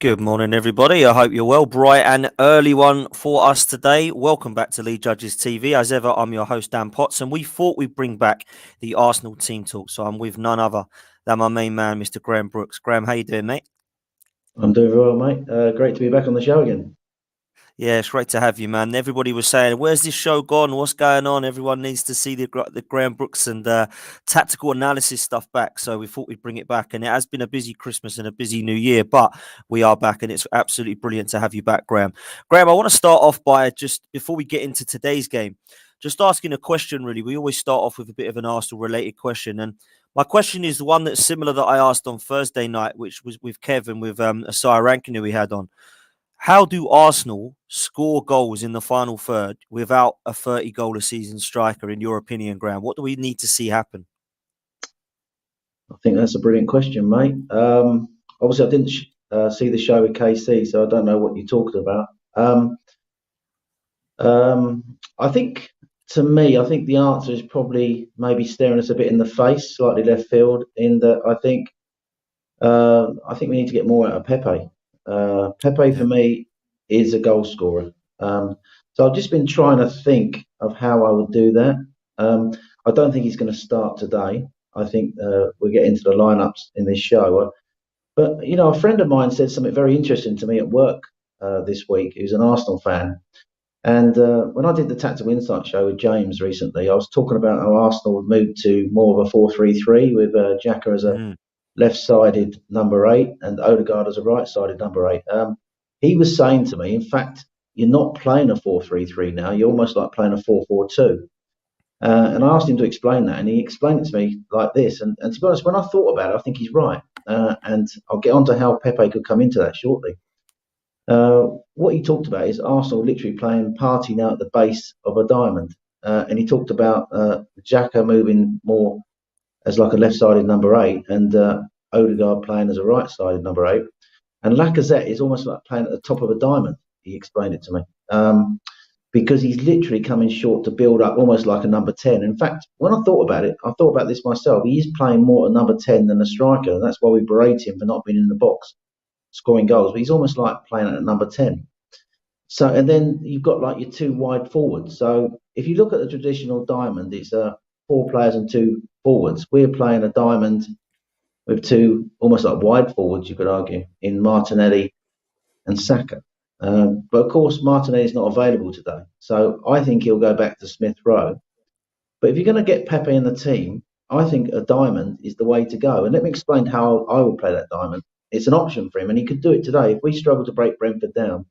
Good morning, everybody. I hope you're well. Bright and early one for us today. Welcome back to Lead Judges TV. As ever, I'm your host, Dan Potts, and we thought we'd bring back the Arsenal team talk. So I'm with none other than my main man, Mr. Graham Brooks. Graham, how you doing, mate? I'm doing well, mate. Great to be back on the show again. Yeah, it's great to have you, man. Everybody was saying, "Where's this show gone? What's going on?" Everyone needs to see the Graham Brooks and tactical analysis stuff back. So we thought we'd bring it back, and it has been a busy Christmas and a busy New Year, but we are back, and it's absolutely brilliant to have you back, Graham. Graham, I want to start off by just before we get into today's game, just asking a question. Really, we always start off with a bit of an Arsenal-related question, and my question is the one that's similar that I asked on Thursday night, which was with Kev and with Asaya Rankin, who we had on. How do Arsenal score goals in the final third without a 30-goal a season striker, in your opinion, Graham? What do we need to see happen? I think that's a brilliant question, mate. Obviously, I didn't see the show with KC, so I don't know what you talked about. I think, to me, I think the answer is probably maybe staring us a bit in the face, slightly left field, in that I think we need to get more out of Pepe. Pepe, for me, is a goal scorer. So I've just been trying to think of how I would do that. I don't think he's going to start today. I think we'll get into the lineups in this show. But, a friend of mine said something very interesting to me at work this week. He was an Arsenal fan. And when I did the Tactical Insight show with James recently, I was talking about how Arsenal had moved to more of a 4-3-3 with Xhaka as a left-sided number 8 and Odegaard as a right-sided number 8. He was saying to me, in fact, you're not playing a 4-3-3 now. You're almost like playing a 4-4-2. And I asked him to explain that, and he explained it to me like this. And to be honest, when I thought about it, I think he's right. And I'll get on to how Pepe could come into that shortly. What he talked about is Arsenal literally playing party now at the base of a diamond. And he talked about Xhaka moving more as like a left-sided number 8 and Odegaard playing as a right-sided number 8. And Lacazette is almost like playing at the top of a diamond, he explained it to me. Because he's literally coming short to build up almost like a number 10. In fact, when I thought about it, I thought about this myself. He is playing more at number 10 than a striker, and that's why we berate him for not being in the box, scoring goals. But he's almost like playing at number 10. So, and then you've got like your two wide forwards. So if you look at the traditional diamond, it's 4 players and 2 forwards. We're playing a diamond with 2 almost like wide forwards, you could argue, in Martinelli and Saka. But of course, Martinelli is not available today. So I think he'll go back to Smith Rowe. But if you're going to get Pepe in the team, I think a diamond is the way to go. And let me explain how I would play that diamond. It's an option for him, and he could do it today. If we struggle to break Brentford down,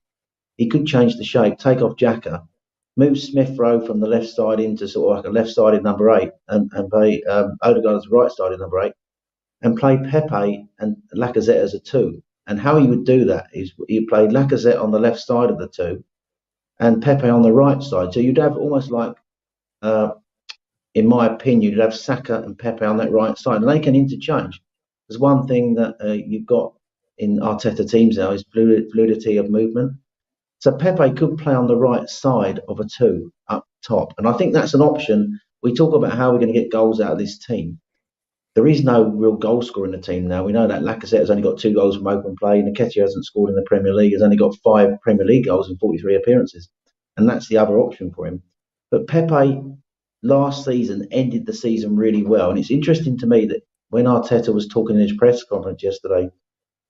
he could change the shape, take off Xhaka, move Smith Rowe from the left side into sort of like a left-sided number 8 and play Odegaard as a right-sided number 8 and play Pepe and Lacazette as a 2. And how he would do that is he'd play Lacazette on the left side of the 2 and Pepe on the right side. So you'd have almost like, in my opinion, you'd have Saka and Pepe on that right side, and they can interchange. There's one thing that you've got in Arteta teams now is fluidity of movement. So Pepe could play on the right side of a 2 up top. And I think that's an option. We talk about how we're going to get goals out of this team. There is no real goal scorer in the team now. We know that Lacazette has only got 2 goals from open play. Nketiah hasn't scored in the Premier League. Has only got 5 Premier League goals in 43 appearances. And that's the other option for him. But Pepe last season ended the season really well. And it's interesting to me that when Arteta was talking in his press conference yesterday,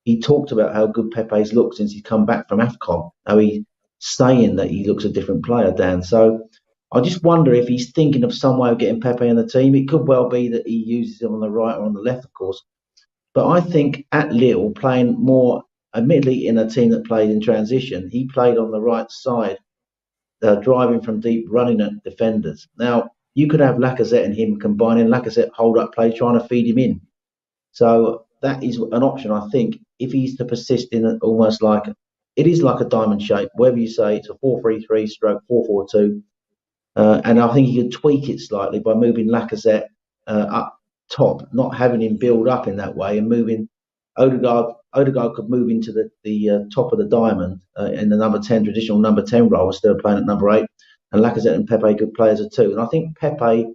he talked about how good Pepe's looked since he's come back from AFCON. How he's saying that he looks a different player, Dan. So I just wonder if he's thinking of some way of getting Pepe in the team. It could well be that he uses him on the right or on the left, of course. But I think at Lille, playing more, admittedly in a team that played in transition, he played on the right side, driving from deep, running at defenders. Now, you could have Lacazette and him combining Lacazette hold-up play, trying to feed him in. So that is an option, I think, if he's to persist in almost like, it is like a diamond shape, whether you say it's a 4-3-3 stroke 4-4-2. And I think he could tweak it slightly by moving Lacazette up top, not having him build up in that way, and moving Odegaard. Odegaard could move into the top of the diamond in the number 10, traditional number 10 role instead of playing at number 8. And Lacazette and Pepe could play as a 2. And I think Pepe,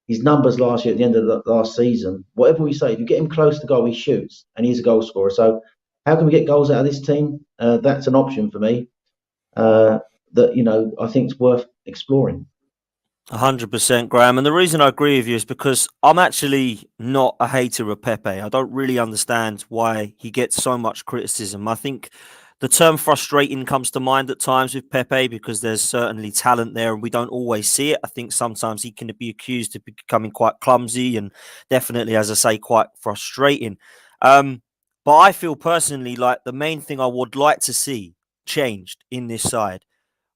his numbers last year at the end of the last season, whatever we say, if you get him close to goal, he shoots, and he's a goal scorer. So how can we get goals out of this team? That's an option for me. That I think is worth exploring. 100%, Graham. And the reason I agree with you is because I'm actually not a hater of Pepe. I don't really understand why he gets so much criticism. I think the term frustrating comes to mind at times with Pepe because there's certainly talent there and we don't always see it. I think sometimes he can be accused of becoming quite clumsy and definitely, as I say, quite frustrating. But I feel personally like the main thing I would like to see changed in this side,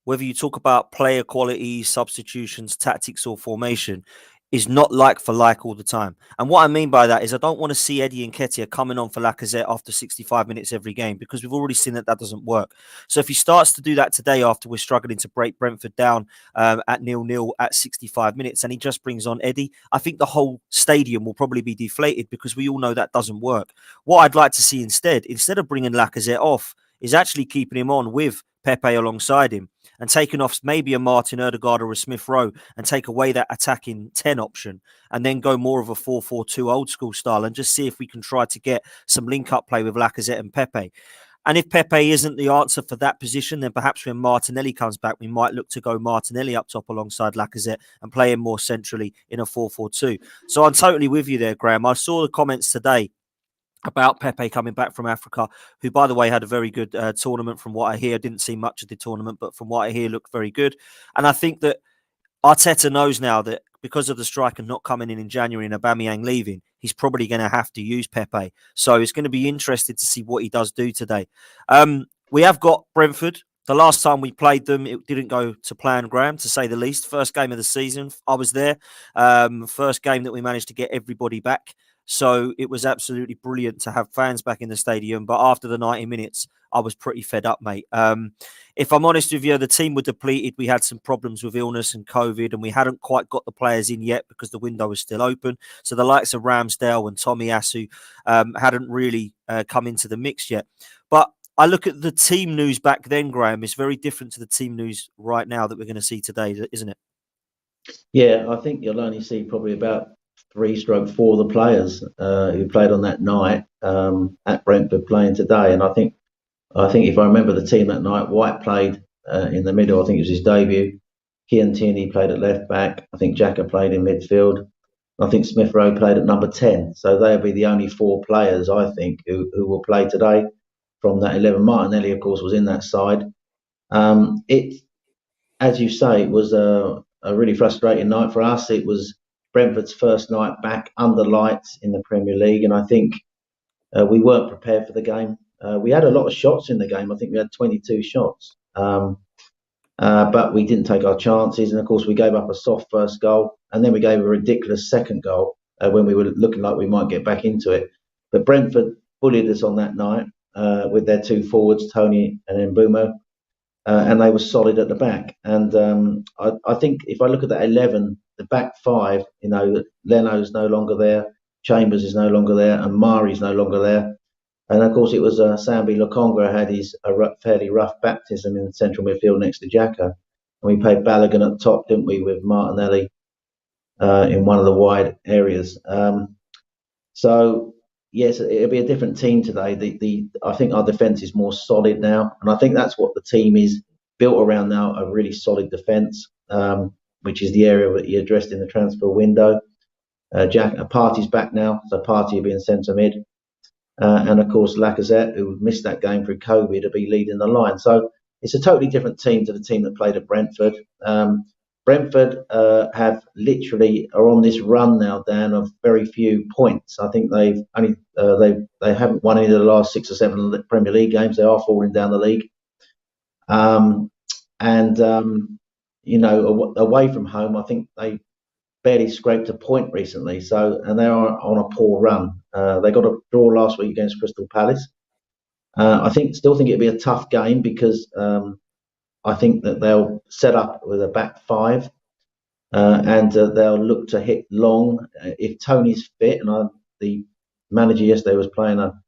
whether you talk about player quality, substitutions, tactics, or formation, is not like for like all the time. And what I mean by that is I don't want to see Eddie Nketiah coming on for Lacazette after 65 minutes every game because we've already seen that that doesn't work. So if he starts to do that today after we're struggling to break Brentford down at 0-0 at 65 minutes and he just brings on Eddie, I think the whole stadium will probably be deflated because we all know that doesn't work. What I'd like to see instead of bringing Lacazette off, is actually keeping him on with Pepe alongside him and taking off maybe a Martin Odegaard or a Smith Rowe and take away that attacking 10 option and then go more of a 4-4-2 old school style and just see if we can try to get some link up play with Lacazette and Pepe. And if Pepe isn't the answer for that position, then perhaps when Martinelli comes back, we might look to go Martinelli up top alongside Lacazette and play him more centrally in a 4-4-2. So I'm totally with you there, Graham. I saw the comments today about Pepe coming back from Africa, who, by the way, had a very good tournament from what I hear. Didn't see much of the tournament, but from what I hear, looked very good. And I think that Arteta knows now that because of the striker not coming in January and Aubameyang leaving, he's probably going to have to use Pepe. So it's going to be interesting to see what he does do today. We have got Brentford. The last time we played them, it didn't go to plan, Graham, to say the least. First game of the season, I was there. First game that we managed to get everybody back. So it was absolutely brilliant to have fans back in the stadium. But after the 90 minutes, I was pretty fed up, mate. If I'm honest with you, the team were depleted. We had some problems with illness and COVID, and we hadn't quite got the players in yet because the window was still open. So the likes of Ramsdale and Tomiyasu hadn't really come into the mix yet. But I look at the team news back then, Graham. It's very different to the team news right now that we're going to see today, isn't it? Yeah, I think you'll only see probably about 3-4 of the players who played on that night at Brentford playing today. And I think if I remember the team that night, White played in the middle. I think it was his debut. Toney played at left back. I think Xhaka played in midfield. I think Smith Rowe played at number 10. So they'll be the only 4 players, I think, who will play today from that 11. Martinelli, of course, was in that side. It, as you say, it was a really frustrating night for us. It was Brentford's first night back under lights in the Premier League, and I think we weren't prepared for the game. We had a lot of shots in the game. I think we had 22 shots, but we didn't take our chances. And of course, we gave up a soft first goal, and then we gave a ridiculous second goal when we were looking like we might get back into it. But Brentford bullied us on that night with their 2 forwards, Toney and Mbeumo. And they were solid at the back. And I think if I look at that 11, the back 5, Leno's no longer there, Chambers is no longer there, and Mari's no longer there. And of course, it was Sambi Lokonga had his fairly rough baptism in central midfield next to Xhaka. And we played Balogun at top, didn't we, with Martinelli in one of the wide areas. So yes, it'll be a different team today. I think our defence is more solid now, and I think that's what the team is built around now, a really solid defence, which is the area that he addressed in the transfer window. Partey's back now, so Partey will be in centre mid. And of course, Lacazette, who missed that game through COVID, will be leading the line. So it's a totally different team to the team that played at Brentford. Brentford are on this run now, Dan, of very few points. I think they haven't won any of the last 6 or 7 Premier League games. They are falling down the league, away from home, I think they barely scraped a point recently. And they are on a poor run. They got a draw last week against Crystal Palace. Still think it'll be a tough game because I think that they'll set up with a back 5 and they'll look to hit long if Toney's fit. And the manager yesterday was playing a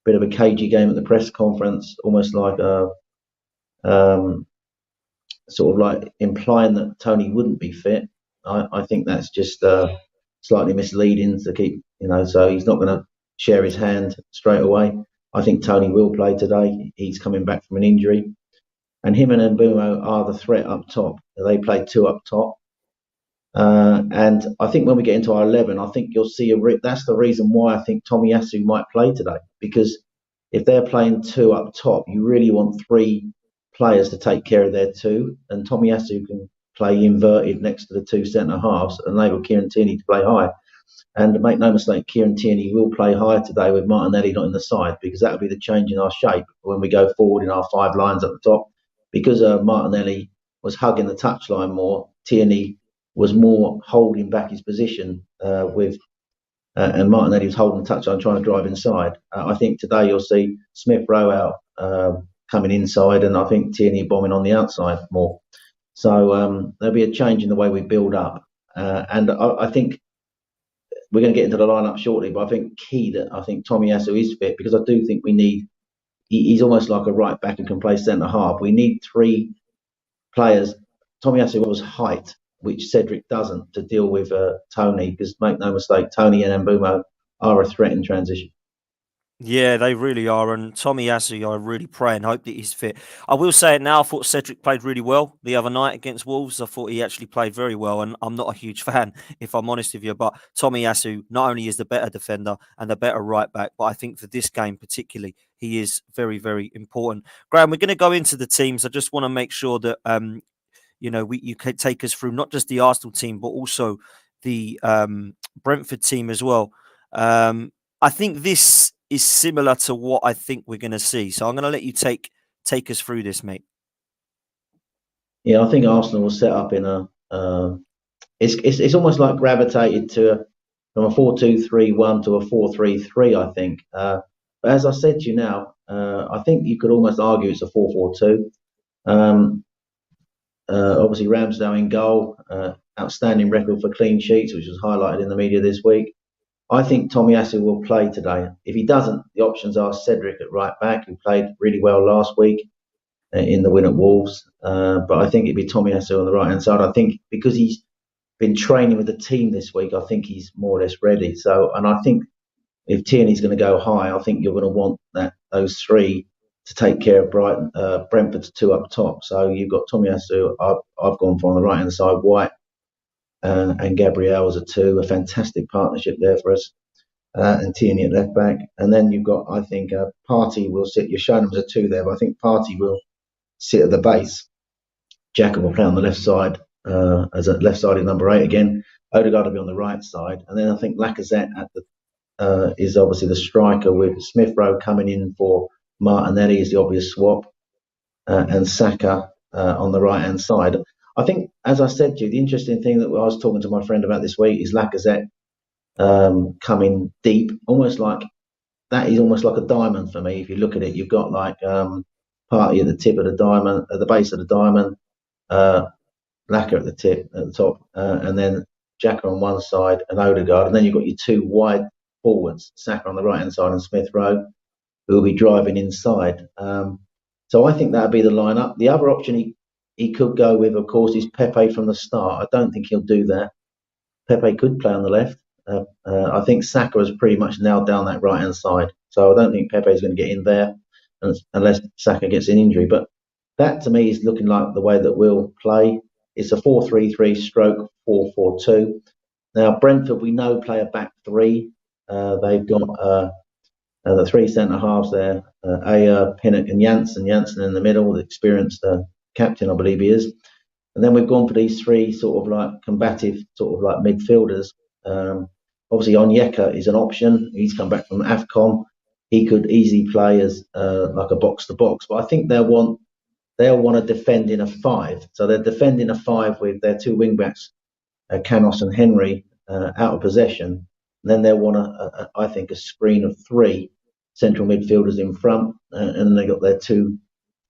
bit of a cagey game at the press conference, almost like sort of like implying that Toney wouldn't be fit. I think that's just slightly misleading to keep, so he's not going to share his hand straight away. I think Toney will play today. He's coming back from an injury. And him and Mbumo are the threat up top. They play two up top. And I think when we get into our 11, I think you'll see that's the reason why I think Tomiyasu might play today. Because if they're playing two up top, you really want three players to take care of their two. And Tomiyasu can play inverted next to the two centre halves and enable Kieran Tierney to play high. And make no mistake, Kieran Tierney will play high today with Martinelli not in the side, because that'll be the change in our shape when we go forward in our five lines at the top. Because Martinelli was hugging the touchline more, Tierney was more holding back his position and Martinelli was holding the touchline trying to drive inside. I think today you'll see Smith Rowe out coming inside, and I think Tierney bombing on the outside more. So there'll be a change in the way we build up. And I think we're going to get into the lineup shortly, but I think key that I think Tomiyasu is fit, because I do think he's almost like a right back and can play centre half. We need three players. Tomiyasu was height, which Cedric doesn't, to deal with Toney, because make no mistake, Toney and Mbumo are a threat in transition. Yeah, they really are. And Tomiyasu, I really pray and hope that he's fit. I will say it now, I thought Cedric played really well the other night against Wolves. I thought he actually played very well. And I'm not a huge fan, if I'm honest with you. But Tomiyasu not only is the better defender and the better right back, but I think for this game particularly, he is very, very important. Graham, we're going to go into the teams. I just want to make sure that you can take us through not just the Arsenal team, but also the Brentford team as well. I think this is similar to what I think we're going to see. So I'm going to let you take us through this, mate. Yeah, I think Arsenal will set up in a. It's almost like gravitated from a 4-2-3-1 to a 4-3-3. I think, but as I said to you now, I think you could almost argue it's a 4-4-2. Obviously, Ramsdale in goal, outstanding record for clean sheets, which was highlighted in the media this week. I think Tomiyasu will play today. If he doesn't, the options are Cedric at right back, who played really well last week in the win at Wolves. But I think it'd be Tomiyasu on the right hand side. I think because he's been training with the team this week, I think he's more or less ready. So, and I think if Tierney's going to go high, I think you're going to want those three to take care of Brentford's two up top. So you've got Tomiyasu. I've gone for on the right hand side, White and Gabriel as a fantastic partnership there for us, and Tierney at left back. And then you've got, I think, Partey will sit. You're showing him as a two there, but I think Partey will sit at the base. Xhaka will play on the left side as a left-sided number 8 again. Odegaard will be on the right side, and then I think Lacazette is obviously the striker, with Smith Rowe coming in for Martinelli is the obvious swap, and Saka on the right hand side. I think, as I said to you, the interesting thing that I was talking to my friend about this week is Lacazette coming deep, almost like that is almost like a diamond for me. If you look at it, you've got like Partey at the tip of the diamond, at the base of the diamond, Lacazette at the top, and then Xhaka on one side and Odegaard, and then you've got your two wide forwards, Saka on the right hand side and Smith Rowe, who will be driving inside. So I think that would be the lineup. The other option he could go with, of course, is Pepe from the start. I don't think he'll do that. Pepe could play on the left. I think Saka has pretty much nailed down that right hand side, so I don't think Pepe is going to get in there unless Saka gets an injury. But that to me is looking like the way that we'll play. It's a 4-3-3 stroke 4-4-2. Now Brentford, we know, play a back three. They've got the three centre halves there, Ayer, Pinnock and Janssen. Janssen in the middle, the experienced captain, I believe he is. And then we've gone for these three sort of like combative, sort of like midfielders. Obviously, Onyeka is an option. He's come back from AFCON. He could easily play as like a box to box, but I think they'll want to defend in a 5. So they're defending a 5 with their two wing backs, Canos and Henry, out of possession. And then they'll want I think, a screen of 3 central midfielders in front, and then they got their 2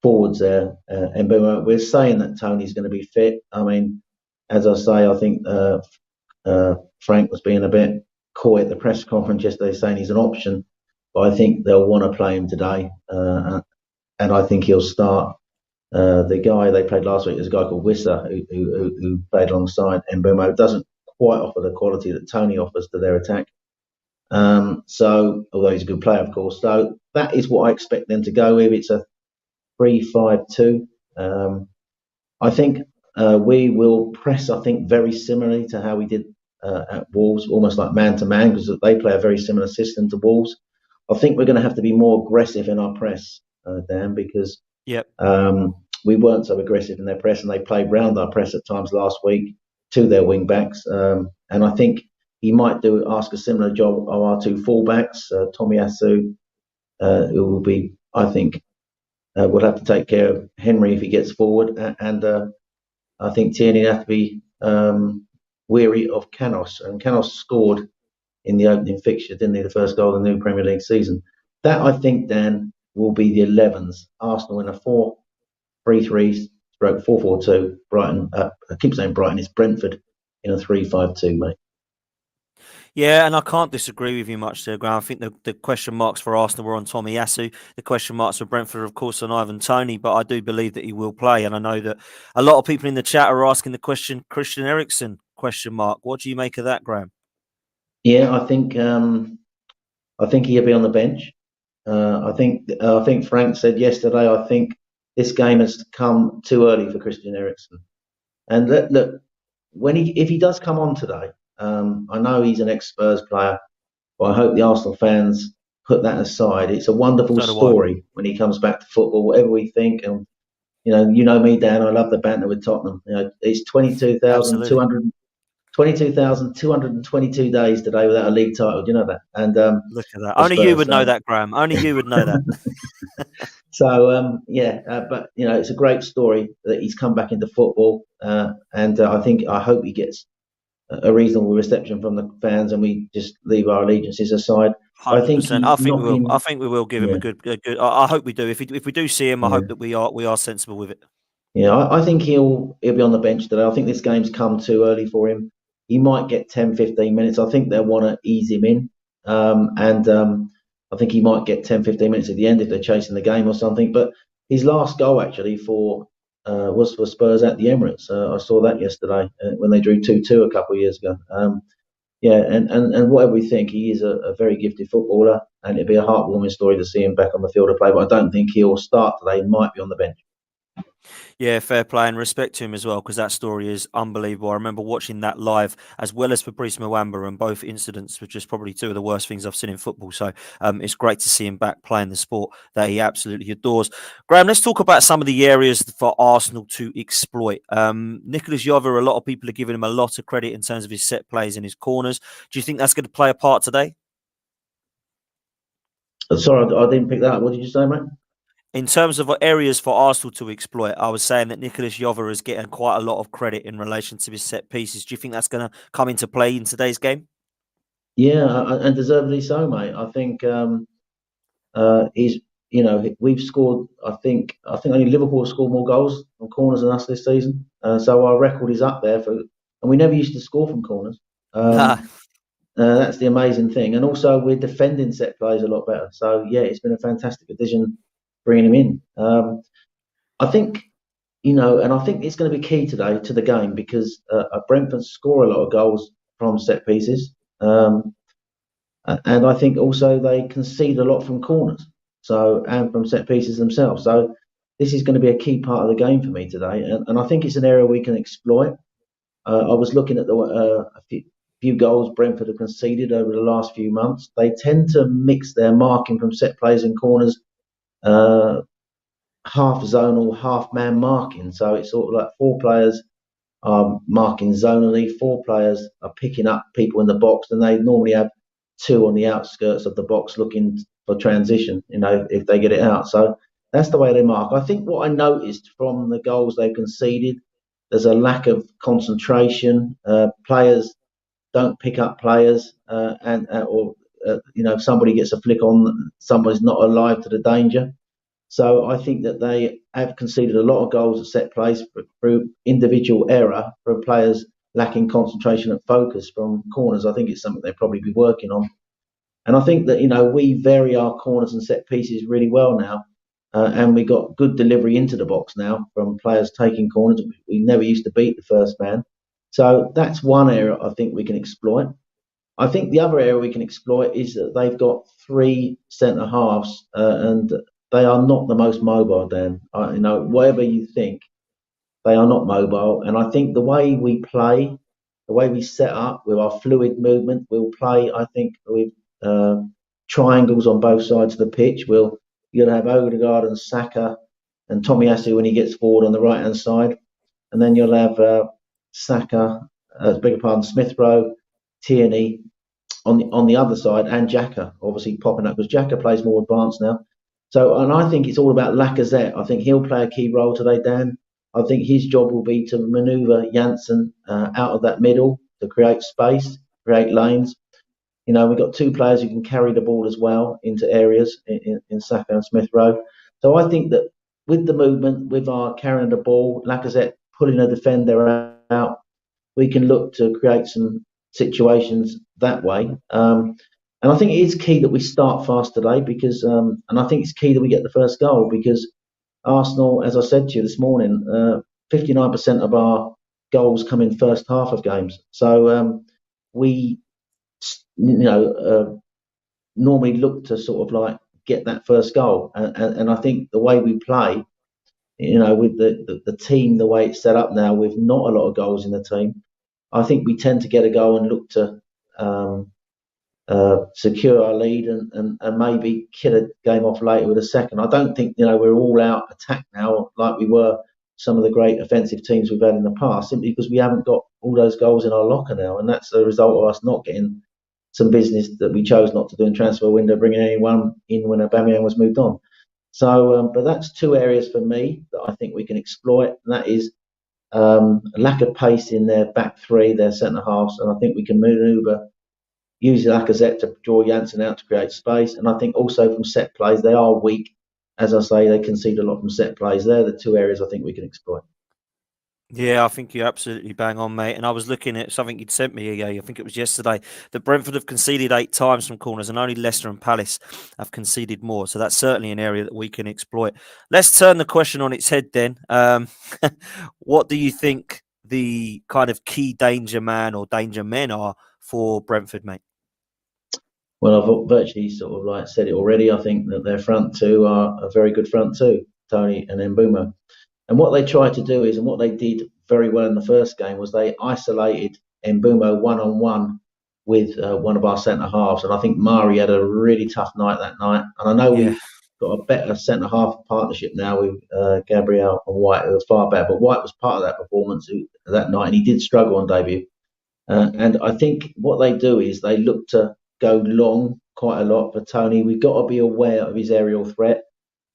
forwards there. And we're saying that Toney's going to be fit. I mean, as I say, I think Frank was being a bit coy at the press conference yesterday, saying he's an option, but I think they'll want to play him today, and I think he'll start. The guy they played last week is a guy called Wissa, who played alongside Mbumo. Doesn't quite offer the quality that Toney offers to their attack. So, although he's a good player, of course. So that is what I expect them to go with. It's a 3-5-2. I think we will press, I think, very similarly to how we did at Wolves, almost like man to man, because they play a very similar system to Wolves. I think we're going to have to be more aggressive in our press, Dan, because Yep. we weren't so aggressive in their press, and they played round our press at times last week to their wing backs. And I think he might ask a similar job of our two fullbacks, Tomiyasu, who will be, I think, will have to take care of Henry if he gets forward, and I think Tierney have to be weary of Canos, and Canos scored in the opening fixture, didn't he? The first goal of the new Premier League season. That, I think, Dan, will be the 11s. Arsenal in a 4-3-3 stroke 4-4-2. Brighton, I keep saying Brighton, it's Brentford in a 3-5-2, mate. Yeah, and I can't disagree with you much there, Graham. I think the question marks for Arsenal were on Tomiyasu. The question marks for Brentford, of course, on Ivan Toney, but I do believe that he will play. And I know that a lot of people in the chat are asking the question, Christian Eriksen, question mark. What do you make of that, Graham? Yeah, I think he'll be on the bench. I think Frank said yesterday, I think this game has come too early for Christian Eriksen. And look, if he does come on today, I know he's an ex-Spurs player, but I hope the Arsenal fans put that aside. It's a wonderful story when he comes back to football, whatever we think. And you know me, Dan. I love the banter with Tottenham. It's 22,222 days today without a league title. Do you know that? And look at that. Only you would know that, Graham. Only you would know that. So but it's a great story that he's come back into football, and I hope he gets a reasonable reception from the fans, and we just leave our allegiances aside. 100%. I think we will. I think we will give him a good. I hope we do. If we do see him, I hope that we are sensible with it. Yeah, I think he'll be on the bench today. I think this game's come too early for him. He might get 10, 15 minutes. I think they'll want to ease him in, and I think he might get 10, 15 minutes at the end if they're chasing the game or something. But his last goal actually was for Spurs at the Emirates. I saw that yesterday when they drew 2-2 a couple of years ago. And whatever we think, he is a very gifted footballer, and it'd be a heartwarming story to see him back on the field of play. But I don't think he'll start today. He might be on the bench. Yeah, fair play and respect to him as well, because that story is unbelievable. I remember watching that live, as well as Fabrice Mwamba, and both incidents were just probably two of the worst things I've seen in football. So it's great to see him back playing the sport that he absolutely adores. Graham, let's talk about some of the areas for Arsenal to exploit. Nicolas Jover, a lot of people are giving him a lot of credit in terms of his set plays and his corners. Do you think that's going to play a part today? Sorry, I didn't pick that up. What did you say, mate? In terms of areas for Arsenal to exploit, I was saying that Nicolas Jover is getting quite a lot of credit in relation to his set pieces. Do you think that's going to come into play in today's game? Yeah, and deservedly so, mate. I think we've scored. I think only Liverpool have scored more goals from corners than us this season. So our record is up there and we never used to score from corners. That's the amazing thing. And also we're defending set plays a lot better. So yeah, it's been a fantastic addition bringing him in. I think, and I think it's going to be key today to the game because Brentford score a lot of goals from set pieces. And I think also they concede a lot from corners, and from set pieces themselves. So this is going to be a key part of the game for me today, and I think it's an area we can exploit. I was looking at a few goals Brentford have conceded over the last few months. They tend to mix their marking from set plays and corners, half zonal, half man marking. So it's sort of like 4 players are marking zonally, 4 players are picking up people in the box, and they normally have 2 on the outskirts of the box looking for transition, if they get it out. So that's the way they mark. I think what I noticed from the goals they've conceded, there's a lack of concentration. Players don't pick up players, if somebody gets a flick on, somebody's not alive to the danger. So I think that they have conceded a lot of goals at set plays through individual error from players lacking concentration and focus from corners. I think it's something they'll probably be working on. And I think that, we vary our corners and set pieces really well now. And we got good delivery into the box now from players taking corners. We never used to beat the first man. So that's one area I think we can exploit. I think the other area we can exploit is that they've got three centre halves, and they are not the most mobile. Dan, whatever you think, they are not mobile. And I think the way we play, the way we set up with our fluid movement, we'll play. I think with uh, triangles on both sides of the pitch. You'll have Odegaard and Saka and Tomiyasu when he gets forward on the right hand side, and then you'll have Saka, beg your pardon, Smith Rowe, Tierney on the other side, and Xhaka obviously popping up because Xhaka plays more advanced now. So, and I think it's all about Lacazette. I think he'll play a key role today, Dan. I think his job will be to manoeuvre Janssen out of that middle to create space, create lanes. We've got two players who can carry the ball as well into areas in Saka and Smith Rowe. So I think that with the movement, with our carrying the ball, Lacazette pulling a defender out, we can look to create some situations that way. And I think it is key that we start fast today because, and I think it's key that we get the first goal because Arsenal, as I said to you this morning, 59% of our goals come in first half of games. So we, normally look to sort of like get that first goal. And I think the way we play, with the team, the way it's set up now, with not a lot of goals in the team, I think we tend to get a goal and look to secure our lead and maybe kill a game off later with a second. I don't think we're all out attack now like we were some of the great offensive teams we've had in the past, simply because we haven't got all those goals in our locker now, and that's a result of us not getting some business that we chose not to do in transfer window, bringing anyone in when Aubameyang was moved on. So, but that's two areas for me that I think we can exploit, and that is lack of pace in their back three, their centre halves, and I think we can manoeuvre, use Lacazette to draw Janssen out to create space, and I think also from set plays they are weak. As I say, they concede a lot from set plays. They're the two areas I think we can exploit. Yeah, I think you're absolutely bang on, mate. And I was looking at something you'd sent me, I think it was yesterday, that Brentford have conceded 8 times from corners and only Leicester and Palace have conceded more. So that's certainly an area that we can exploit. Let's turn the question on its head then. What do you think the kind of key danger man or danger men are for Brentford, mate? Well, I've virtually sort of like said it already. I think that their front two are a very good front two, Toney and Mbeumo. And what they tried to do is, and what they did very well in the first game, was they isolated Mbeumo one-on-one with one of our centre halves. And I think Mari had a really tough night that night. And I know Yeah. we've got a better centre half partnership now with Gabriel and White, who are far better. But White was part of that performance that night, and he did struggle on debut. And I think what they do is they look to go long quite a lot for Toney. We've got to be aware of his aerial threat.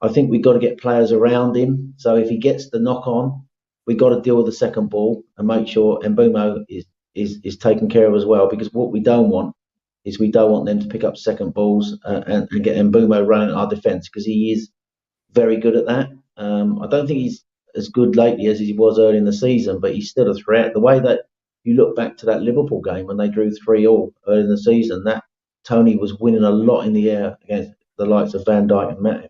I think we've got to get players around him. So if he gets the knock on, we've got to deal with the second ball and make sure Mbeumo is taken care of as well. Because what we don't want is we don't want them to pick up second balls and get Mbeumo running our defence, because he is very good at that. I don't think he's as good lately as he was early in the season, but he's still a threat. The way that you look back to that Liverpool game when they drew 3-3 early in the season, that Toney was winning a lot in the air against the likes of Van Dijk and Matip,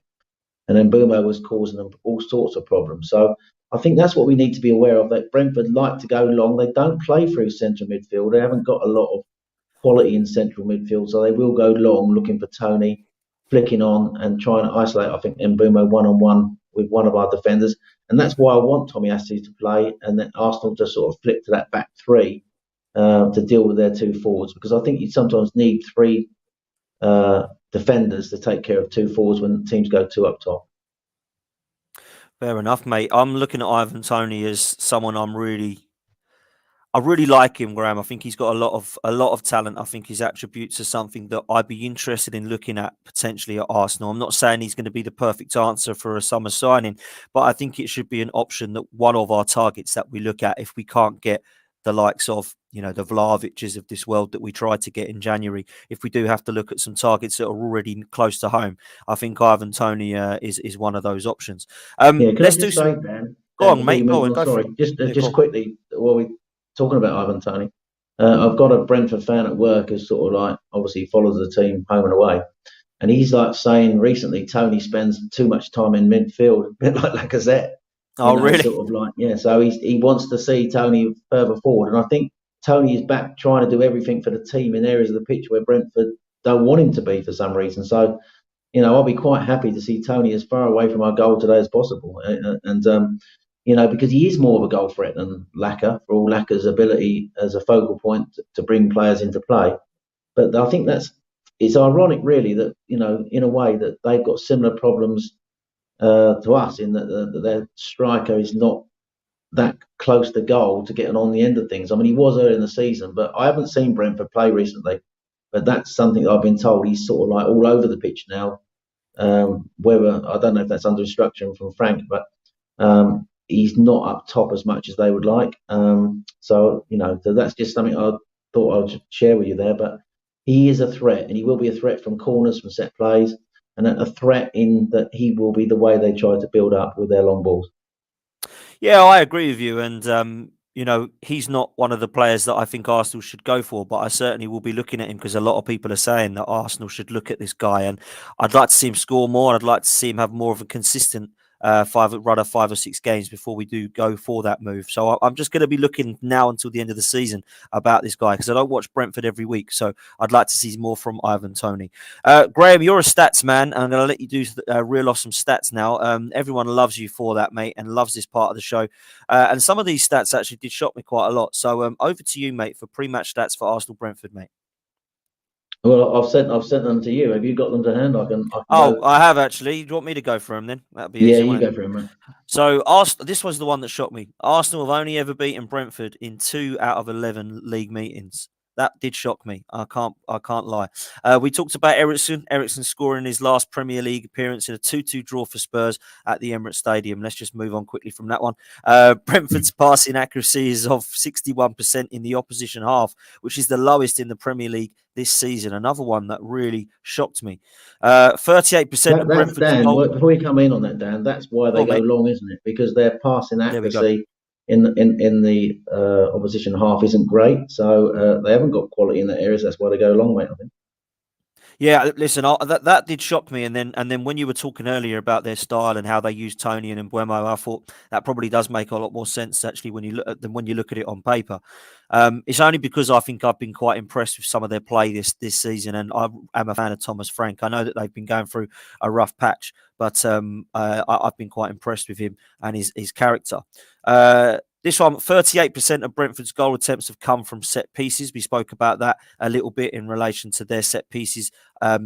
and then Mbeumo was causing them all sorts of problems. So I think that's what we need to be aware of, that Brentford like to go long. They don't play through central midfield. They haven't got a lot of quality in central midfield, so they will go long looking for Toney, flicking on and trying to isolate, I think, Mbeumo one-on-one with one of our defenders. And that's why I want Tomiyasu to play, and then Arsenal to sort of flip to that back three to deal with their two forwards, because I think you sometimes need three defenders to take care of two forwards when teams go two up top. Fair enough, mate. I'm looking at Ivan Toney as someone I really like him, Graham. I think he's got a lot of talent. I think his attributes are something that I'd be interested in looking at potentially at Arsenal. I'm not saying he's going to be the perfect answer for a summer signing, but I think it should be an option, that one of our targets that we look at if we can't get the likes of, the Vlahoviches of this world that we tried to get in January. If we do have to look at some targets that are already close to home, I think Ivan Toney is one of those options. Yeah, can I Let's do just some. say, Dan, Go on, before you mate. move Go on. on, Go for sorry, it. just Yeah, go on. quickly, while we're talking about Ivan Toney, I've got a Brentford fan at work who sort of like obviously follows the team home and away, and he's like saying recently Toney spends too much time in midfield, a bit like Lacazette, Oh, really? sort of like, yeah. So he wants to see Toney further forward, and I think Toney is back trying to do everything for the team in areas of the pitch where Brentford don't want him to be for some reason. So, I'll be quite happy to see Toney as far away from our goal today as possible. Because he is more of a goal threat than Laka, for all Laka's ability as a focal point to bring players into play. But I think it's ironic, really, that, in a way that they've got similar problems to us in that their striker is not that close to goal to getting on the end of things. I mean, he was early in the season, but I haven't seen Brentford play recently. But that's something that I've been told. He's sort of like all over the pitch now. Whether I don't know if that's under instruction from Frank, but he's not up top as much as they would like. So that's just something I thought I'd share with you there. But he is a threat, and he will be a threat from corners, from set plays, and a threat in that he will be the way they try to build up with their long balls. Yeah, I agree with you. And, he's not one of the players that I think Arsenal should go for, but I certainly will be looking at him because a lot of people are saying that Arsenal should look at this guy. And I'd like to see him score more. And I'd like to see him have more of a consistent run of 5 or 6 games before we do go for that move. So I'm just going to be looking now until the end of the season about this guy because I don't watch Brentford every week. So I'd like to see more from Ivan Toney. Graham, you're a stats man. I'm going to let you do reel off some stats now. Everyone loves you for that, mate, and loves this part of the show. And some of these stats actually did shock me quite a lot. So over to you, mate, for pre-match stats for Arsenal Brentford, mate. Well, I've sent them to you. Have you got them to hand? I can Oh, go. I have actually. Do you want me to go for them then? That'd be Yeah, easier, you won't it? go for him, mate. So this was the one that shocked me. Arsenal have only ever beaten Brentford in 2 out of 11 league meetings. That did shock me. I can't lie. We talked about Eriksen scoring his last Premier League appearance in a 2-2 draw for Spurs at the Emirates Stadium. Let's just move on quickly from that one. Brentford's passing accuracy is of 61% in the opposition half, which is the lowest in the Premier League this season. Another one that really shocked me. 38% of That's Brentford's Dan. goal. Before you come in on that, Dan, that's why Go they on, go mate. long, isn't it? Because their passing There we go. accuracy in the opposition half isn't great, so they haven't got quality in that area. So that's why they go long, mate. I think. Yeah, listen, that did shock me, and then when you were talking earlier about their style and how they use Toney and Mbeumo, I thought that probably does make a lot more sense actually when you look at when you look at it on paper. It's only because I think I've been quite impressed with some of their play this season, and I am a fan of Thomas Frank. I know that they've been going through a rough patch, but I've been quite impressed with him and his character. This one, 38% of Brentford's goal attempts have come from set pieces. We spoke about that a little bit in relation to their set pieces,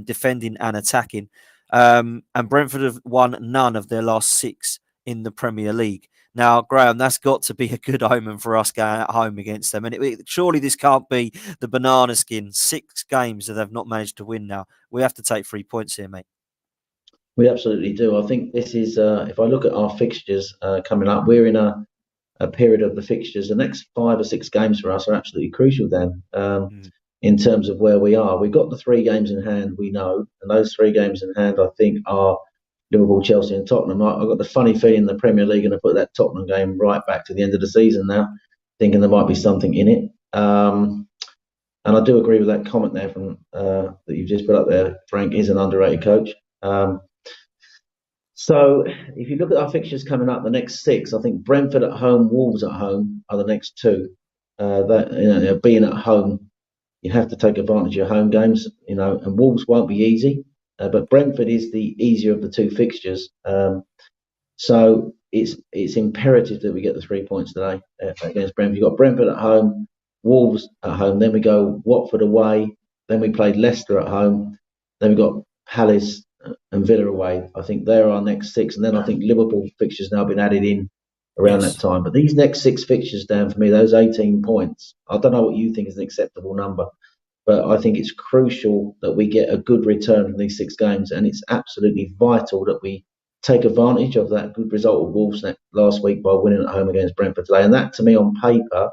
defending and attacking. And Brentford have won none of their last 6 in the Premier League. Now, Graham, that's got to be a good omen for us going at home against them. And surely this can't be the banana skin. 6 games that they've not managed to win now. We have to take 3 points here, mate. We absolutely do. I think this is, if I look at our fixtures coming up, we're in a period of the fixtures. The next 5 or 6 games for us are absolutely crucial, Dan, in terms of where we are. We've got the 3 games in hand, we know, and those 3 games in hand, I think, are Liverpool, Chelsea, and Tottenham. I've got the funny feeling the Premier League going to put that Tottenham game right back to the end of the season now, thinking there might be something in it. And I do agree with that comment there from that you've just put up there. Frank is an underrated coach. So if you look at our fixtures coming up, the next 6, I think Brentford at home, Wolves at home are the next 2. Being at home, you have to take advantage of your home games, and Wolves won't be easy, but Brentford is the easier of the 2 fixtures. So it's imperative that we get the 3 points today against Brentford. You've got Brentford at home, Wolves at home, then we go Watford away, then we played Leicester at home, then we've got Palace and Villa away. I think they're our next 6, and then I think Liverpool fixtures now been added in around that time. But these next 6 fixtures, Dan, for me, those 18 points, I don't know what you think is an acceptable number, but I think it's crucial that we get a good return from these 6 games, and it's absolutely vital that we take advantage of that good result of Wolves last week by winning at home against Brentford today. And that, to me, on paper,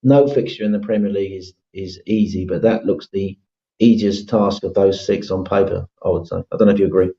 no fixture in the Premier League is easy, but that looks the easiest task of those 6 on paper, I would say. I don't know if you agree.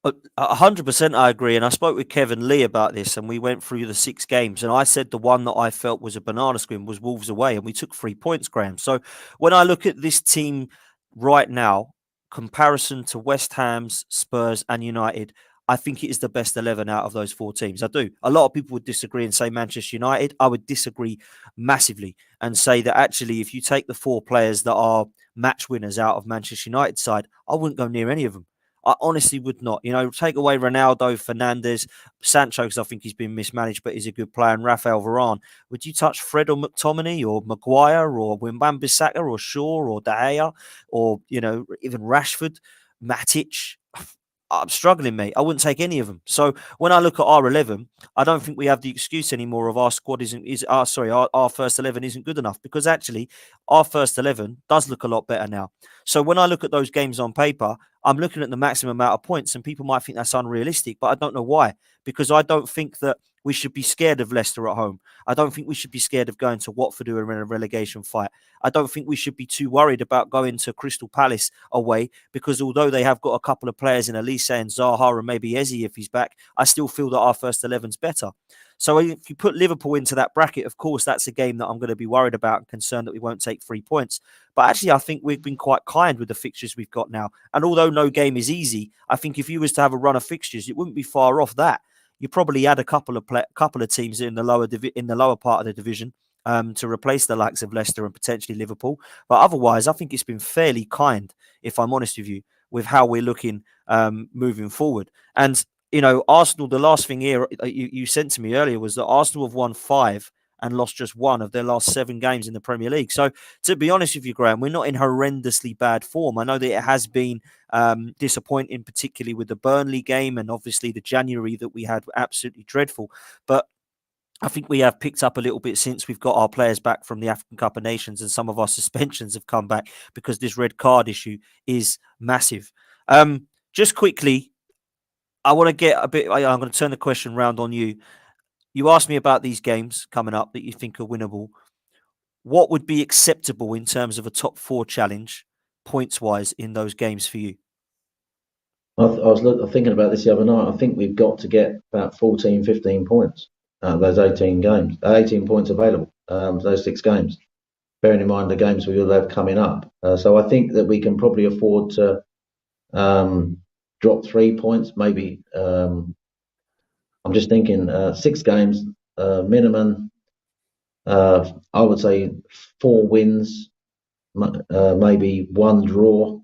100% I agree. And I spoke with Kevin Lee about this, and we went through the 6 games. And I said the one that I felt was a banana skin was Wolves away, and we took 3 points, Graham. So when I look at this team right now, comparison to West Ham's, Spurs, and United, I think it is the best 11 out of those 4 teams. I do. A lot of people would disagree and say Manchester United. I would disagree massively and say that actually, if you take the 4 players that are match winners out of Manchester United side, I wouldn't go near any of them. I honestly would not. Take away Ronaldo, Fernandes, Sancho, because I think he's been mismanaged, but he's a good player, and Rafael Varane. Would you touch Fred or McTominay or Maguire or Wan-Bissaka or Shaw or De Gea or, even Rashford, Matic? I'm struggling, mate. I wouldn't take any of them. So when I look at our 11, I don't think we have the excuse anymore of our squad our first 11 isn't good enough, because actually our first 11 does look a lot better now. So when I look at those games on paper, I'm looking at the maximum amount of points, and people might think that's unrealistic, but I don't know why, because I don't think that we should be scared of Leicester at home. I don't think we should be scared of going to Watford, who are in a relegation fight. I don't think we should be too worried about going to Crystal Palace away, because although they have got a couple of players in Elise and Zaha and maybe Eze if he's back, I still feel that our first 11's better. So if you put Liverpool into that bracket, of course, that's a game that I'm going to be worried about and concerned that we won't take 3 points. But actually, I think we've been quite kind with the fixtures we've got now. And although no game is easy, I think if you was to have a run of fixtures, it wouldn't be far off that. You probably had a couple of teams in the lower part of the division to replace the likes of Leicester and potentially Liverpool. But otherwise, I think it's been fairly kind, if I'm honest with you, with how we're looking moving forward. And Arsenal, the last thing here you sent to me earlier was that Arsenal have won 5 and lost just 1 of their last 7 games in the Premier League. So to be honest with you, Graham, we're not in horrendously bad form. I know that it has been disappointing, particularly with the Burnley game, and obviously the January that we had absolutely dreadful. But I think we have picked up a little bit since we've got our players back from the African Cup of Nations, and some of our suspensions have come back, because this red card issue is massive. Just quickly, I'm going to turn the question round on you. You asked me about these games coming up that you think are winnable. What would be acceptable in terms of a top 4 challenge, points-wise, in those games for you? I was thinking about this the other night. I think we've got to get about 14, 15 points out of those 18 games. 18 points available, those 6 games, bearing in mind the games we will have coming up. So I think that we can probably afford to drop 3 points, maybe. I'm just thinking 6 games minimum. I would say 4 wins, maybe 1 draw,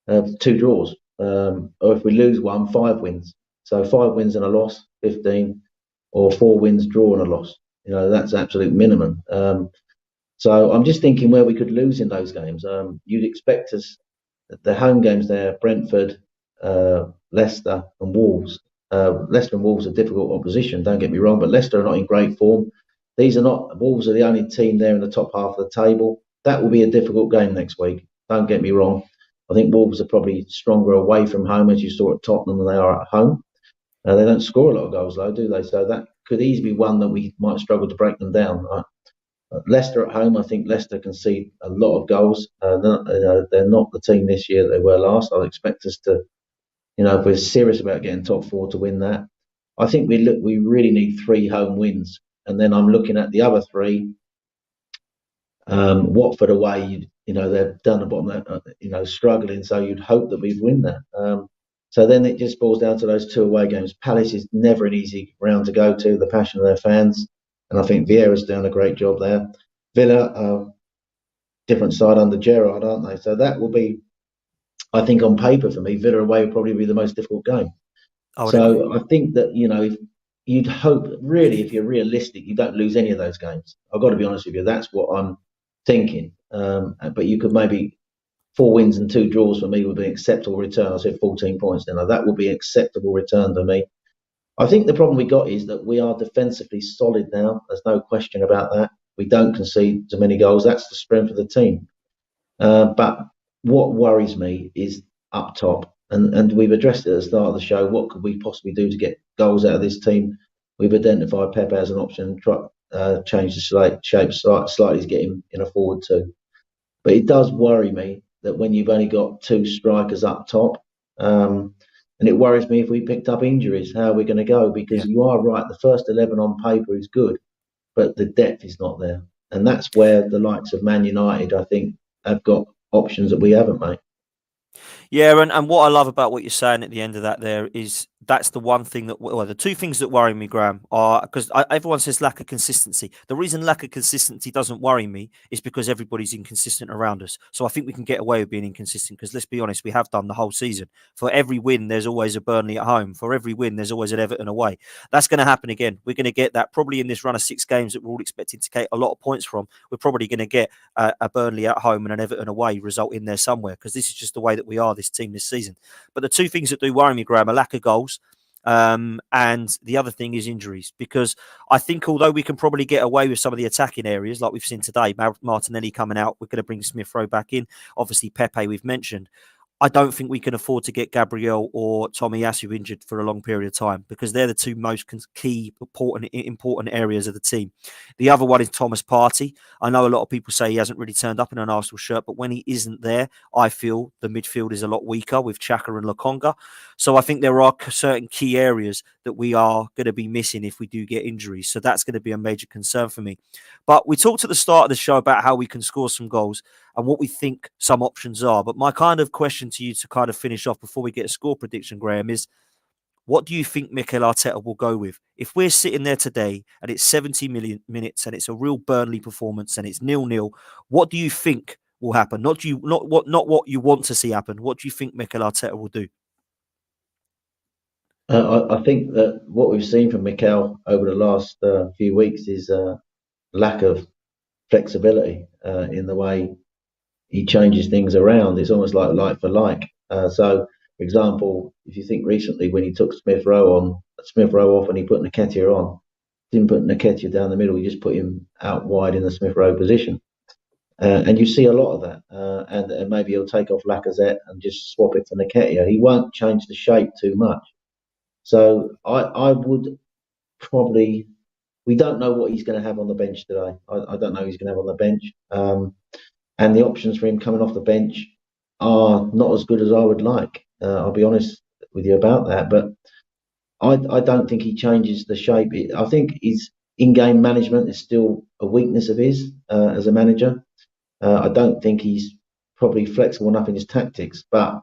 2 draws. Or if we lose 1, 5 wins. So 5 wins and a loss, 15, or 4 wins, draw and a loss. That's absolute minimum. So I'm just thinking where we could lose in those games. You'd expect us, the home games there, Brentford, Leicester and Wolves. Leicester and Wolves are difficult opposition, don't get me wrong, but Leicester are not in great form. Wolves are the only team there in the top half of the table. That will be a difficult game next week, don't get me wrong. I think Wolves are probably stronger away from home, as you saw at Tottenham, than they are at home. They don't score a lot of goals, though, do they? So that could easily be one that we might struggle to break them down. Leicester at home, I think Leicester concede a lot of goals. They're not the team this year that they were last. I'd expect us to, if we're serious about getting top 4, to win that. I think we really need 3 home wins. And then I'm looking at the other 3. Watford away, they've done the bottom, struggling. So you'd hope that we'd win that. So then it just boils down to those 2 away games. Palace is never an easy round to go to, the passion of their fans. And I think Vieira's done a great job there. Villa, different side under Gerrard, aren't they? So that will be, I think on paper for me, Villa away will probably be the most difficult game. So I think that, if you'd hope, really, if you're realistic, you don't lose any of those games. I've got to be honest with you. That's what I'm thinking. But you could maybe 4 wins and 2 draws for me would be an acceptable return. I said 14 points then. That would be an acceptable return for me. I think the problem we got is that we are defensively solid now. There's no question about that. We don't concede too many goals. That's the strength of the team. But what worries me is up top. And we've addressed it at the start of the show. What could we possibly do to get goals out of this team? We've identified Pepe as an option, change the shape slightly to get him in a forward 2. But it does worry me that when you've only got 2 strikers up top, and it worries me if we picked up injuries, how are we going to go? Because you are right, the first 11 on paper is good, but the depth is not there. And that's where the likes of Man United, I think, have got options that we haven't, mate. Yeah, and what I love about what you're saying at the end of that there is That's the one thing that, well, the two things that worry me, Graham, are because everyone says lack of consistency. The reason lack of consistency doesn't worry me is because everybody's inconsistent around us. So I think we can get away with being inconsistent because let's be honest, we have done the whole season. For every win, there's always a Burnley at home. For every win, there's always an Everton away. That's going to happen again. We're going to get that probably in this run of 6 games that we're all expecting to get a lot of points from. We're probably going to get a Burnley at home and an Everton away result in there somewhere because this is just the way that we are, this team this season. But the two things that do worry me, Graham, are lack of goals. And the other thing is injuries, because I think although we can probably get away with some of the attacking areas like we've seen today, Martinelli coming out, we're going to bring Smith Rowe back in. Obviously, Pepe we've mentioned. I don't think we can afford to get Gabriel or Tomiyasu injured for a long period of time because they're the two most key, important areas of the team. The other one is Thomas Partey. I know a lot of people say he hasn't really turned up in an Arsenal shirt, but when he isn't there, I feel the midfield is a lot weaker with Xhaka and Lokonga. So I think there are certain key areas that we are going to be missing if we do get injuries. So that's going to be a major concern for me. But we talked at the start of the show about how we can score some goals and what we think some options are. But my kind of question to you to kind of finish off before we get a score prediction, Graham, is what do you think Mikel Arteta will go with? If we're sitting there today and it's 70 million minutes and it's a real Burnley performance and it's 0-0, what do you think will happen? Not what you want to see happen. What do you think Mikel Arteta will do? I think that what we've seen from Mikel over the last few weeks is lack of flexibility in the way he changes things around. It's almost like for like. So, for example, if you think recently when he took Smith Rowe off and he put Nketiah on, didn't put Nketiah down the middle, he just put him out wide in the Smith Rowe position. And you see a lot of that. And maybe he'll take off Lacazette and just swap it for Nketiah. He won't change the shape too much. So I would probably. We don't know what he's going to have on the bench today. I don't know who he's going to have on the bench. And the options for him coming off the bench are not as good as I would like. I'll be honest with you about that. But I don't think he changes the shape. I think his in-game management is still a weakness of his as a manager. I don't think he's probably flexible enough in his tactics, but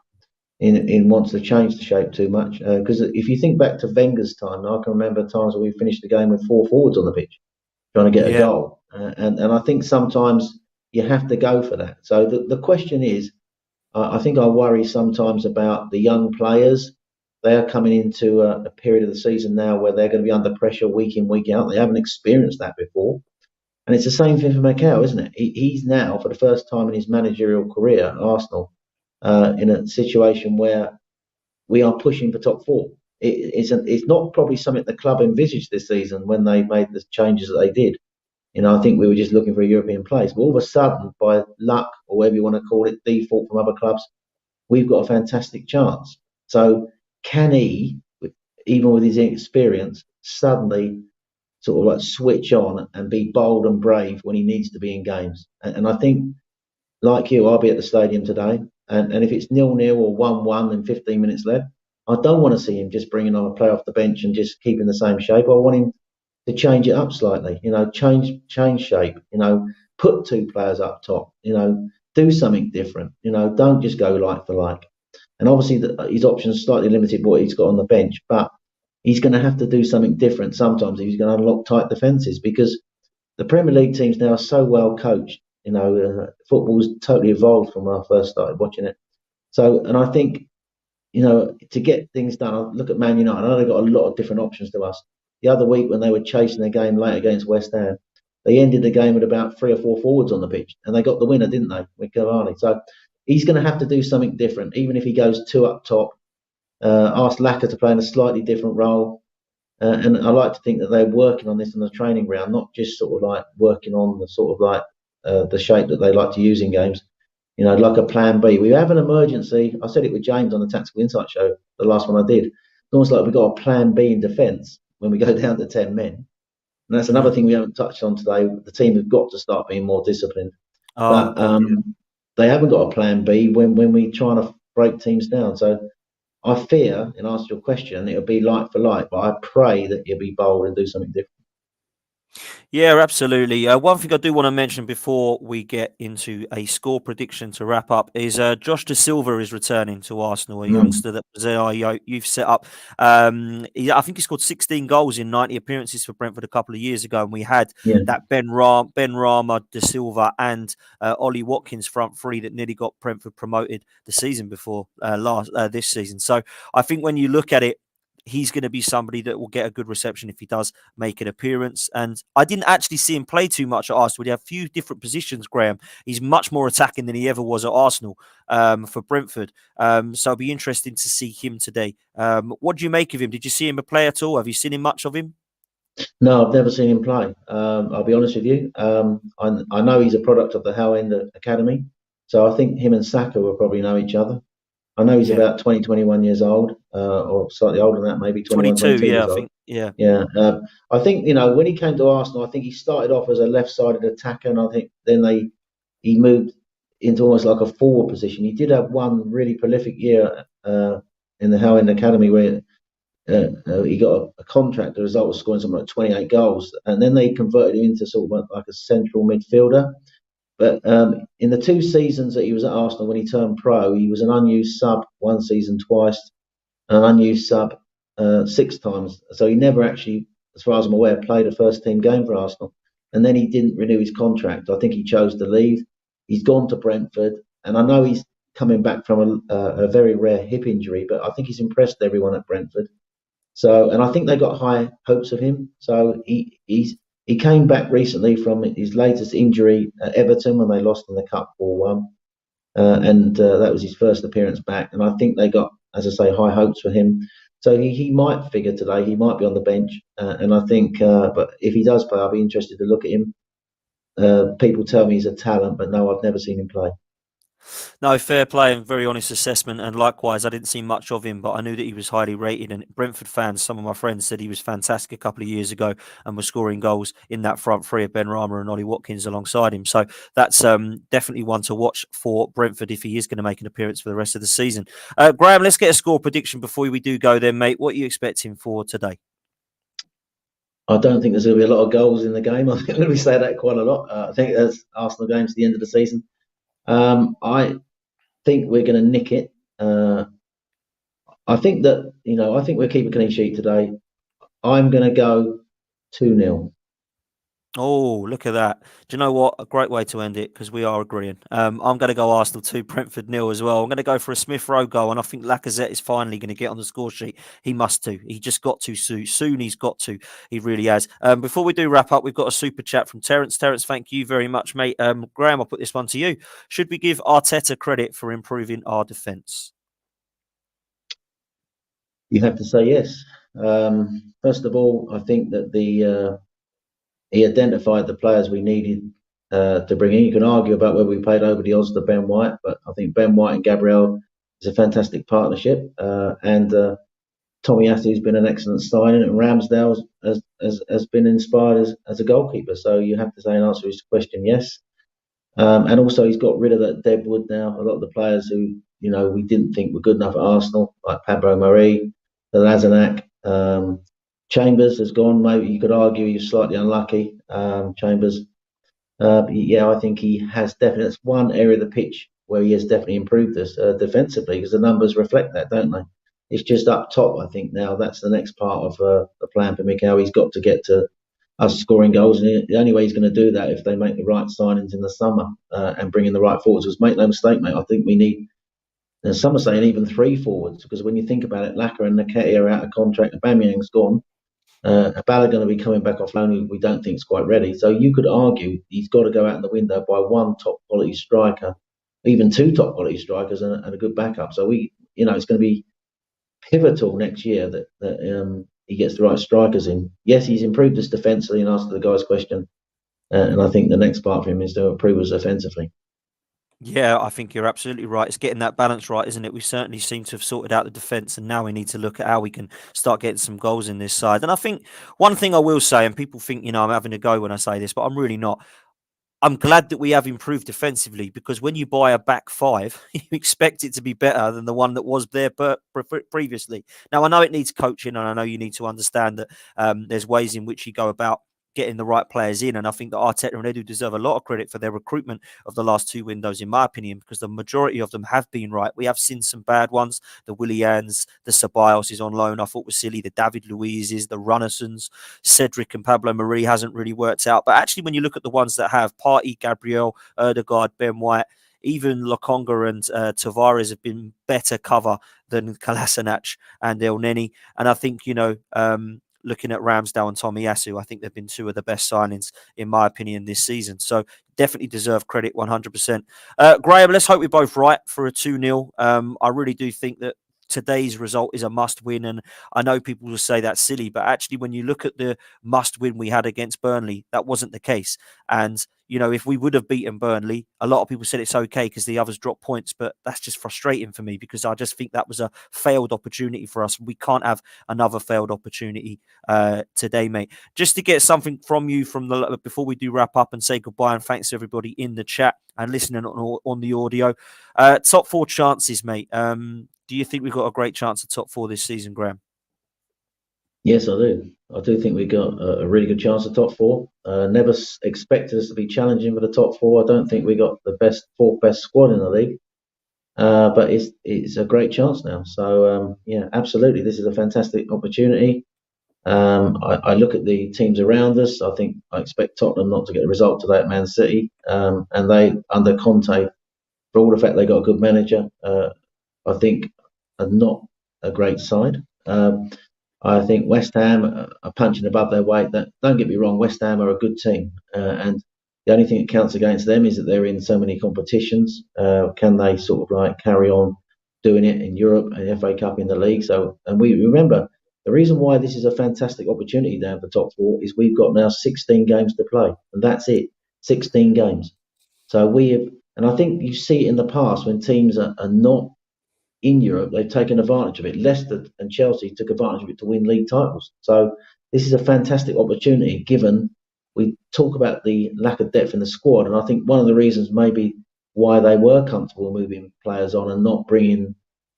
in wants to change the shape too much. Because if you think back to Wenger's time, I can remember times where we finished the game with 4 forwards on the pitch trying to get a Yeah. goal. And I think sometimes you have to go for that. So the question is, I think I worry sometimes about the young players. They are coming into a period of the season now where they're going to be under pressure week in, week out. They haven't experienced that before. And it's the same thing for Mikel, isn't it? He's now, for the first time in his managerial career at Arsenal, in a situation where we are pushing for top 4. It's not probably something the club envisaged this season when they made the changes that they did. I think we were just looking for a European place. But all of a sudden, by luck, or whatever you want to call it, default from other clubs, we've got a fantastic chance. So can he, even with his experience, suddenly sort of like switch on and be bold and brave when he needs to be in games? And I think, like you, I'll be at the stadium today. And if it's 0-0 or 1-1 and 15 minutes left, I don't want to see him just bringing on a player off the bench and just keeping the same shape. I want him to change it up slightly, change shape, put 2 players up top, do something different, don't just go like for like. And obviously his options are slightly limited what he's got on the bench, but he's going to have to do something different sometimes if he's going to unlock tight defences, because the Premier League teams now are so well coached. Football's totally evolved from when I first started watching it. So, and I think, to get things done, I look at Man United. I know they've got a lot of different options to us. The other week when they were chasing the game late against West Ham, they ended the game with about 3 or 4 forwards on the pitch, and they got the winner, didn't they, with Cavani? So he's going to have to do something different, even if he goes 2 up top. Ask Laka to play in a slightly different role. And I like to think that they're working on this in the training ground, not just sort of like working on the sort of like the shape that they like to use in games. Like a plan B. We have an emergency. I said it with James on the Tactical Insight show, the last one I did. It's almost like we've got a plan B in defence when we go down to 10 men. And that's another thing we haven't touched on today. The team have got to start being more disciplined. Oh, but they haven't got a plan B when we're trying to break teams down. So I fear, in answer to your question, it'll be like for like, but I pray that you'll be bold and do something different. Yeah, absolutely. One thing I do want to mention before we get into a score prediction to wrap up is Josh Dasilva is returning to Arsenal, a Mm, youngster that was our youth set up. I think he scored 16 goals in 90 appearances for Brentford a couple of years ago, and we had yeah, that Ben Rama, Dasilva, and Ollie Watkins front three that nearly got Brentford promoted the season before this season. So I think when you look at it, he's going to be somebody that will get a good reception if he does make an appearance. And I didn't actually see him play too much at Arsenal. He had a few different positions, Graham. He's much more attacking than he ever was at Arsenal for Brentford. So it'll be interesting to see him today. What do you make of him? Did you see him play at all? Have you seen him much of him? no, I've never seen him play. I'll be honest with you. I know he's a product of the Howe End Academy, so I think him and Saka will probably know each other. I know he's Yeah. about 20, 21 years old, or slightly older than that, maybe 21, 22, 22 yeah, I years old. think. Yeah. Yeah, I think when he came to Arsenal, I think he started off as a left-sided attacker, and I think then he moved into almost like a forward position. He did have one really prolific year in the Howe End Academy where he got a contract. The result was scoring something like 28 goals, and then they converted him into sort of like a central midfielder. But in the 2 seasons that he was at Arsenal when he turned pro, he was an unused sub one season twice, an unused sub 6 times. So he never actually, as far as I'm aware, played a first team game for Arsenal. And then he didn't renew his contract. I think he chose to leave. He's gone to Brentford, and I know he's coming back from a very rare hip injury, but I think he's impressed everyone at Brentford. So, and I think they got high hopes of him. So he came back recently from his latest injury at Everton when they lost in the cup 4-1, and that was his first appearance back. And I think they got, as I say, high hopes for him. So he might figure today. He might be on the bench, and I think, but if he does play, I'll be interested to look at him. People tell me he's a talent, but no, I've never seen him play. No, fair play and very honest assessment. And likewise, I didn't see much of him, but I knew that he was highly rated. And Brentford fans, some of my friends said he was fantastic a couple of years ago and was scoring goals in that front three of Ben Rama and Ollie Watkins alongside him. So that's definitely one to watch for Brentford if he is going to make an appearance for the rest of the season. Graham, let's get a score prediction before we do go then, mate. What are you expecting for today? I don't think there's going to be a lot of goals in the game. I think we say that quite a lot. I think there's Arsenal games at the end of the season. I think we're going to nick it. I think that I think we'll keep a clean sheet today. I'm going to go 2-0. Oh, look at that. Do you know what? A great way to end it because we are agreeing. I'm going to go Arsenal 2, Brentford nil as well. I'm going to go for a Smith Rowe goal, and I think Lacazette is finally going to get on the score sheet. He must to. He just got to soon. Soon he's got to. He really has. Before we do wrap up, we've got a super chat from Terence. Terence, thank you very much, mate. Graham, I'll put this one to you. Should we give Arteta credit for improving our defence? You have to say yes. First of all, I think that he identified the players we needed to bring in. You can argue about whether we paid over the odds to Ben White, but I think Ben White and Gabriel is a fantastic partnership. And Tommy has been an excellent signing, and Ramsdale has been inspired as a goalkeeper. So you have to say, in answer to his question, yes. And also, he's got rid of that deadwood now. A lot of the players who we didn't think were good enough at Arsenal, like Pablo Mari, the Lazanak, Chambers has gone. Maybe you could argue he's slightly unlucky. Chambers, yeah, I think he has definitely. That's one area of the pitch where he has definitely improved us defensively because the numbers reflect that, don't they? It's just up top. I think now that's the next part of the plan for Mikel. He's got to get to us scoring goals, and the only way he's going to do that if they make the right signings in the summer and bring in the right forwards. Because make no mistake, mate, I think we need. And some are saying even 3 forwards because when you think about it, Laka and Nketiah are out of contract, Aubameyang's gone. Bala going to be coming back off loan. We don't think is quite ready. So you could argue he's got to go out in the window by one top quality striker, even 2 top quality strikers, and a good backup. So it's going to be pivotal next year that he gets the right strikers in. Yes, he's improved us defensively, and answer the guy's question. And I think the next part for him is to improve us offensively. Yeah, I think you're absolutely right. It's getting that balance right, isn't it? We certainly seem to have sorted out the defence, and now we need to look at how we can start getting some goals in this side. And I think one thing I will say, and people think, I'm having a go when I say this, but I'm really not. I'm glad that we have improved defensively because when you buy a back five, you expect it to be better than the one that was there previously. Now, I know it needs coaching, and I know you need to understand that there's ways in which you go about getting the right players in. And I think that Arteta and Edu deserve a lot of credit for their recruitment of the last two windows, in my opinion, because the majority of them have been right. We have seen some bad ones. The Willians, the Ceballos is on loan, I thought was silly. The David Luiz's, the Runnersons, Cedric and Pablo Marie hasn't really worked out. But actually, when you look at the ones that have, Partey, Gabriel, Erdegaard, Ben White, even Lokonga and Tavares have been better cover than Kolasinac and El Neni. And I think, looking at Ramsdale and Tomiyasu, I think they've been two of the best signings, in my opinion, this season. So definitely deserve credit 100%. Graham, let's hope we're both right for a 2-0. I really do think that today's result is a must win. And I know people will say that's silly, but actually, when you look at the must win we had against Burnley, that wasn't the case. And if we would have beaten Burnley, a lot of people said it's okay because the others dropped points, but that's just frustrating for me because I just think that was a failed opportunity for us. We can't have another failed opportunity today, mate. Just to get something from you before we do wrap up and say goodbye, and thanks to everybody in the chat and listening on the audio. Top 4 chances, mate. Do you think we've got a great chance of top 4 this season, Graham? Yes, I do. I do think we got a really good chance of top 4. Never expected us to be challenging for the top 4. I don't think we got the fourth best squad in the league, but it's a great chance now. So yeah, absolutely, this is a fantastic opportunity. I look at the teams around us. I expect Tottenham not to get a result today at Man City, and they under Conte, for all the fact they got a good manager, I think are not a great side. I think West Ham are punching above their weight. Don't get me wrong, West Ham are a good team, and the only thing that counts against them is that they're in so many competitions. Can they sort of like carry on doing it in Europe and FA Cup in the league? So, and we remember the reason why this is a fantastic opportunity down for top 4 is we've got now 16 games to play, and that's it, 16 games. So and I think you see it in the past when teams are not in Europe, they've taken advantage of it. Leicester and Chelsea took advantage of it to win league titles. So this is a fantastic opportunity, given we talk about the lack of depth in the squad. And I think one of the reasons maybe why they were comfortable moving players on and not bringing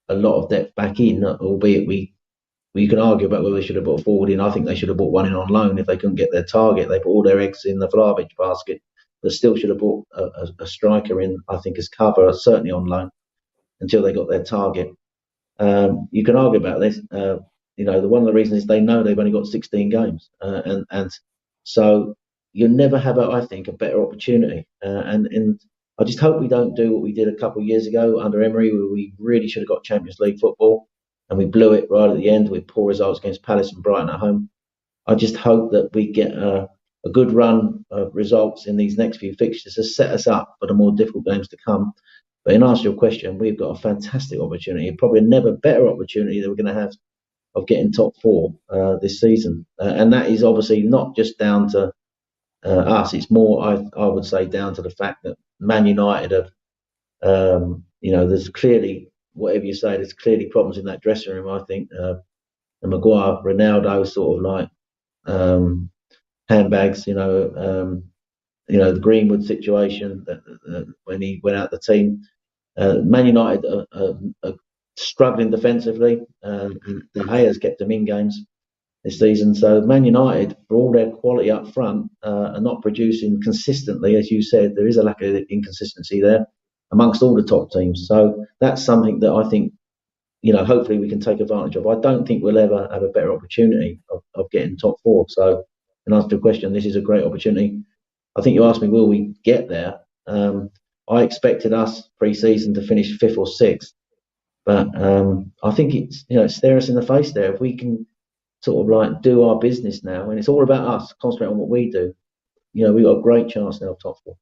a lot of depth back in, albeit we can argue about whether they should have brought a forward in. I think they should have brought one in on loan if they couldn't get their target. They put all their eggs in the Vlahovic basket, but still should have brought a striker in, I think, as cover, certainly on loan, until they got their target. You can argue about this. One of the reasons is they know they've only got 16 games, and so you'll never have, I think, a better opportunity. And I just hope we don't do what we did a couple of years ago under Emery, where we really should have got Champions League football, and we blew it right at the end with poor results against Palace and Brighton at home. I just hope that we get a good run of results in these next few fixtures to set us up for the more difficult games to come. But in answer to your question, we've got a fantastic opportunity, probably a never better opportunity that we're going to have of getting top 4 this season. And that is obviously not just down to us. It's more, I would say, down to the fact that Man United have, there's clearly, whatever you say, there's clearly problems in that dressing room, I think. The Maguire, Ronaldo sort of like handbags, the Greenwood situation when he went out the team. Man United are struggling defensively. De Gea's kept them in games this season. So Man United, for all their quality up front, are not producing consistently. As you said, there is a lack of inconsistency there amongst all the top teams. So that's something that I think, hopefully we can take advantage of. I don't think we'll ever have a better opportunity of getting top 4. So in answer to the question, this is a great opportunity. I think you asked me, will we get there? I expected us pre-season to finish 5th or 6th, but I think it's stare us in the face there. If we can sort of like do our business now, and it's all about us, concentrate on what we do. We've got a great chance now of top 4.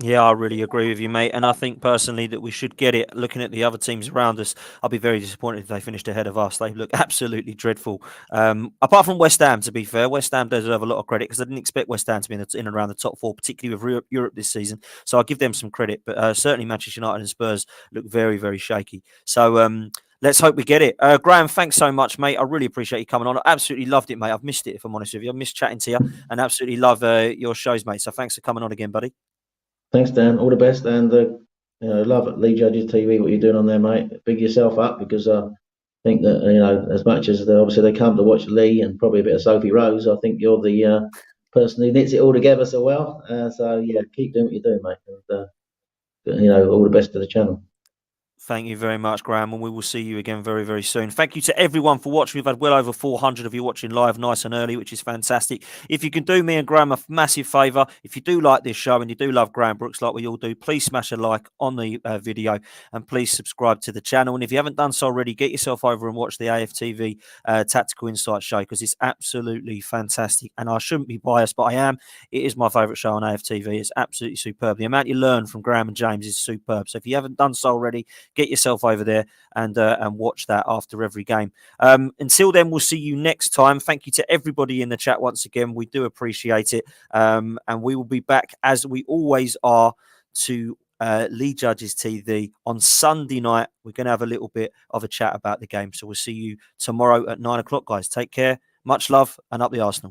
Yeah, I really agree with you, mate. And I think personally that we should get it. Looking at the other teams around us, I'll be very disappointed if they finished ahead of us. They look absolutely dreadful. Apart from West Ham, to be fair, West Ham deserve a lot of credit because I didn't expect West Ham to be in and around the top 4, particularly with Europe this season. So I'll give them some credit. But certainly Manchester United and Spurs look very, very shaky. So let's hope we get it. Graham, thanks so much, mate. I really appreciate you coming on. I absolutely loved it, mate. I've missed it, if I'm honest with you. I've missed chatting to you and absolutely love your shows, mate. So thanks for coming on again, buddy. Thanks, Dan. All the best, and love it. Lee Judges TV. What you're doing on there, mate? Big yourself up, because I think that as much as obviously they come to watch Lee and probably a bit of Sophie Rose, I think you're the person who knits it all together so well. So yeah, keep doing what you're doing, mate. And all the best to the channel. Thank you very much, Graham, and we will see you again very, very soon. Thank you to everyone for watching. We've had well over 400 of you watching live nice and early, which is fantastic. If you can do me and Graham a massive favour, if you do like this show and you do love Graham Brooks like we all do, please smash a like on the video and please subscribe to the channel. And if you haven't done so already, get yourself over and watch the AFTV Tactical Insight show because it's absolutely fantastic. And I shouldn't be biased, but I am. It is my favourite show on AFTV. It's absolutely superb. The amount you learn from Graham and James is superb. So if you haven't done so already, get yourself over there and watch that after every game. Until then, we'll see you next time. Thank you to everybody in the chat once again. We do appreciate it. And we will be back as we always are to Lee Judges TV on Sunday night. We're going to have a little bit of a chat about the game. So we'll see you tomorrow at 9 o'clock, guys. Take care. Much love and up the Arsenal.